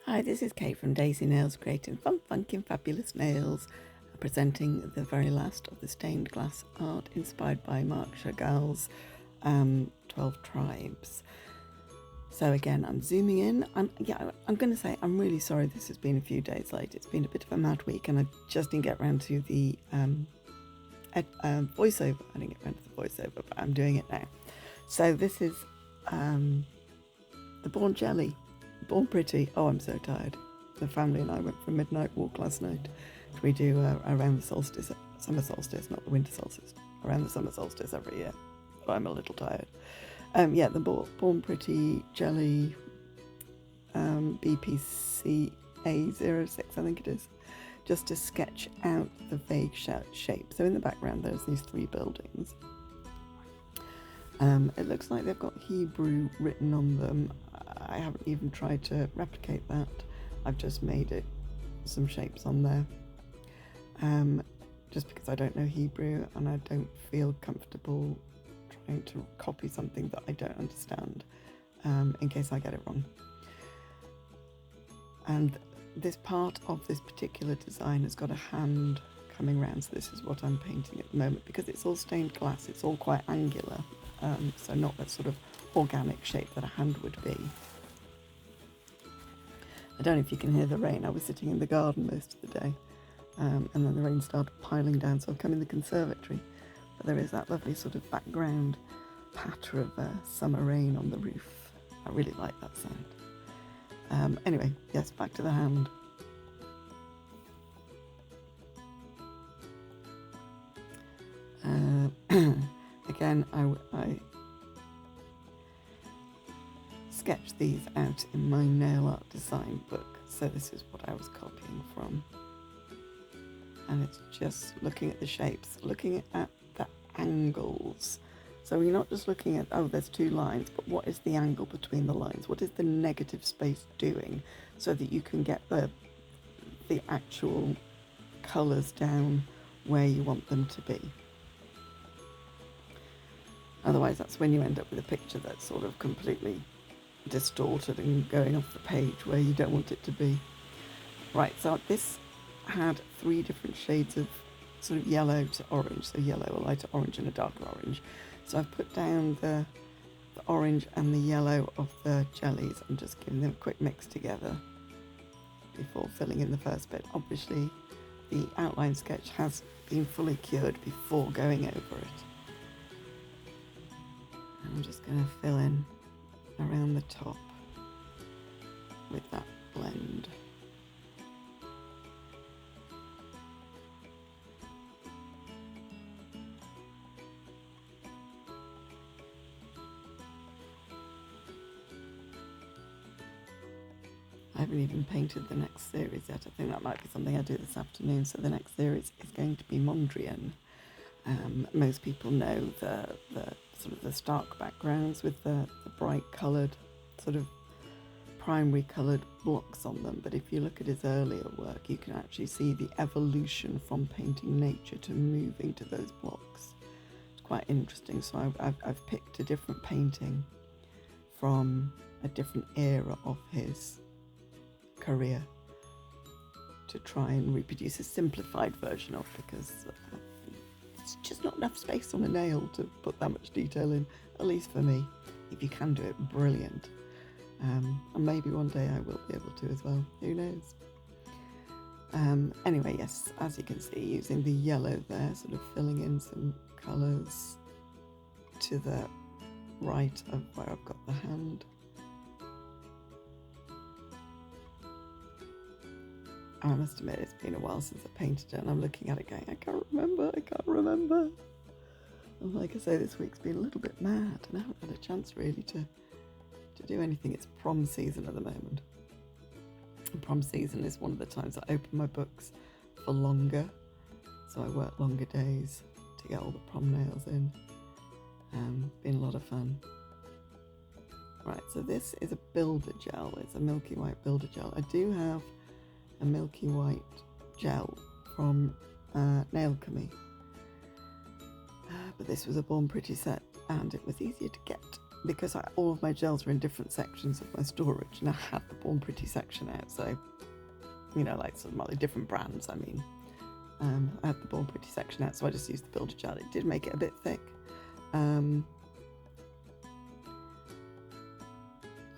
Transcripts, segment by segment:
Hi, this is Kate from Daisy Nails, creating fun, funky and fabulous nails, presenting the very last of the stained glass art inspired by Marc Chagall's 12 Tribes. So again, I'm zooming in. I'm going to say I'm really sorry this has been a few days late. It's been a bit of a mad week and I just didn't get around to the voiceover. I didn't get around to the voiceover, but I'm doing it now. So this is the Born Jelly. Born Pretty. Oh, I'm so tired. The family and I went for a midnight walk last night. We do around the solstice, summer solstice, not the winter solstice, around the summer solstice every year. So I'm a little tired. The Born Pretty Jelly BPCA06, I think it is, just to sketch out the vague shape. So in the background there's these three buildings. It looks like they've got Hebrew written on them. I haven't even tried to replicate that. I've just made some shapes on there. Just because I don't know Hebrew and I don't feel comfortable trying to copy something that I don't understand, in case I get it wrong. And this part of this particular design has got a hand coming round, so this is what I'm painting at the moment. Because it's all stained glass, it's all quite angular, so not that sort of organic shape that a hand would be. I don't know if you can hear the rain. I was sitting in the garden most of the day, and then the rain started piling down, so I've come in the conservatory. But there is that lovely sort of background patter of summer rain on the roof. I really like that sound. Anyway, yes, back to the hand. Again, I sketched these out in my nail art design book, so this is what I was copying from. And it's just looking at the shapes, looking at the angles. So you're not just looking at, oh, there's two lines, but what is the angle between the lines? What is the negative space doing so that you can get the actual colours down where you want them to be? Otherwise, that's when you end up with a picture that's sort of completely distorted and going off the page where you don't want it to be. Right, so this had three different shades of sort of yellow to orange, so yellow, a lighter orange and a darker orange. So I've put down the orange and the yellow of the jellies and just giving them a quick mix together before filling in the first bit. Obviously, the outline sketch has been fully cured before going over it. And I'm just going to fill in around the top with that blend. I haven't even painted the next series yet. I think that might be something I do this afternoon. So the next series is going to be Mondrian. Most people know the sort of the stark backgrounds with the bright coloured, sort of primary coloured blocks on them. But if you look at his earlier work, you can actually see the evolution from painting nature to moving to those blocks. It's quite interesting. So I've picked a different painting from a different era of his career to try and reproduce a simplified version of, because it's just not enough space on a nail to put that much detail in, at least for me. If you can do it, brilliant. And maybe one day I will be able to as well, who knows. Anyway, yes, as you can see, using the yellow there, sort of filling in some colours to the right of where I've got the hand. I must admit, it's been a while since I painted it, and I'm looking at it going, I can't remember. And like I say, this week's been a little bit mad, and I haven't had a chance really to do anything. It's prom season at the moment. And prom season is one of the times I open my books for longer, so I work longer days to get all the prom nails in. Been a lot of fun. Right, so this is a builder gel. It's a milky white builder gel. I do have a milky white gel from Nail Chemie, but this was a Born Pretty set and it was easier to get because all of my gels are in different sections of my storage, and I had the Born Pretty section out, so, you know, like sort of like different brands, I mean. I had the Born Pretty section out, so I just used the builder gel. It did make it a bit thick.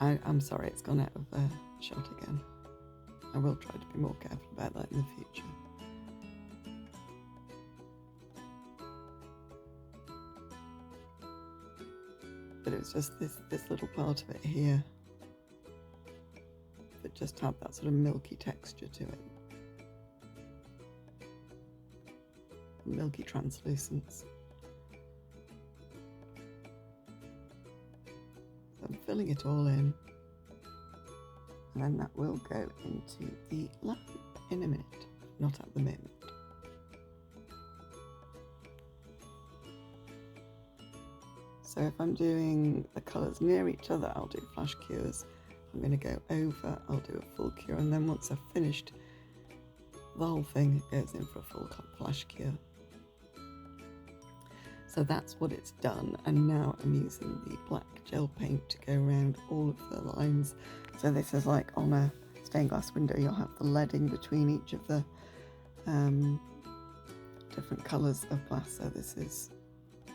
I'm sorry, it's gone out of shot again. I will try to be more careful about that in the future. But it was just this little part of it here that just had that sort of milky texture to it. Milky translucence. So I'm filling it all in, and then that will go into the lamp in a minute, not at the moment. So if I'm doing the colours near each other, I'll do flash cures. If I'm going to go over, I'll do a full cure, and then once I've finished the whole thing, it goes in for a full flash cure. So that's what it's done, and now I'm using the black gel paint to go around all of the lines. So this is like on a stained glass window, you'll have the leading between each of the different colours of glass. So this is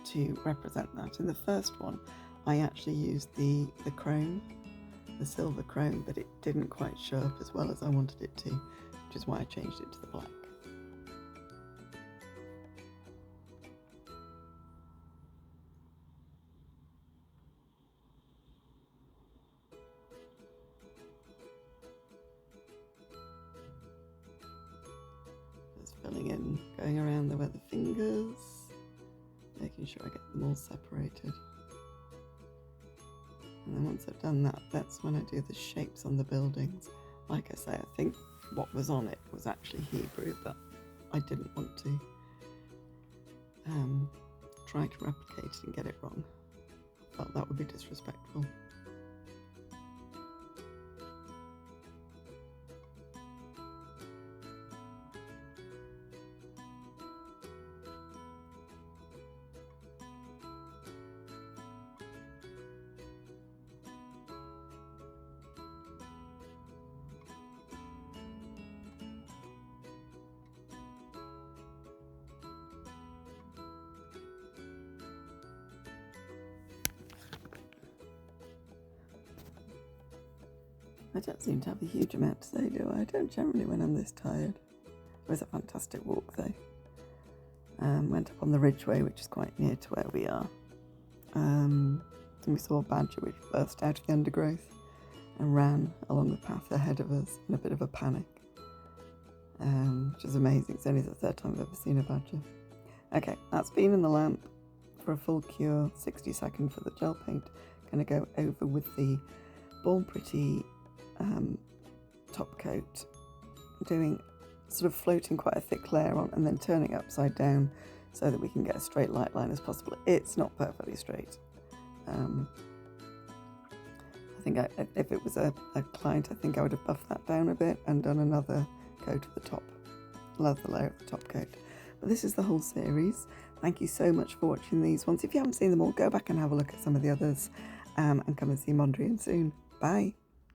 to represent that. In the first one, I actually used the chrome, the silver chrome, but it didn't quite show up as well as I wanted it to, which is why I changed it to the black. Just filling in, going around where the fingers, making sure I get them all separated. And then once I've done that, that's when I do the shapes on the buildings. Like I say, I think what was on it was actually Hebrew, but I didn't want to try to replicate it and get it wrong. I felt that would be disrespectful. I don't seem to have a huge amount to say, do I? I don't generally when I'm this tired. It was a fantastic walk though. Went up on the Ridgeway, which is quite near to where we are. And we saw a badger which burst out of the undergrowth and ran along the path ahead of us in a bit of a panic. Which is amazing. It's only the third time I've ever seen a badger. Okay, that's been in the lamp for a full cure, 60 seconds for the gel paint. Going to go over with the Born Pretty top coat, doing sort of floating quite a thick layer on and then turning it upside down so that we can get a straight light line as possible. It's not perfectly straight. I think if it was a client, I think I would have buffed that down a bit and done another coat of the top, another layer of the top coat. But this is the whole series. Thank you so much for watching these ones. If you haven't seen them all, go back and have a look at some of the others and come and see Mondrian soon. Bye.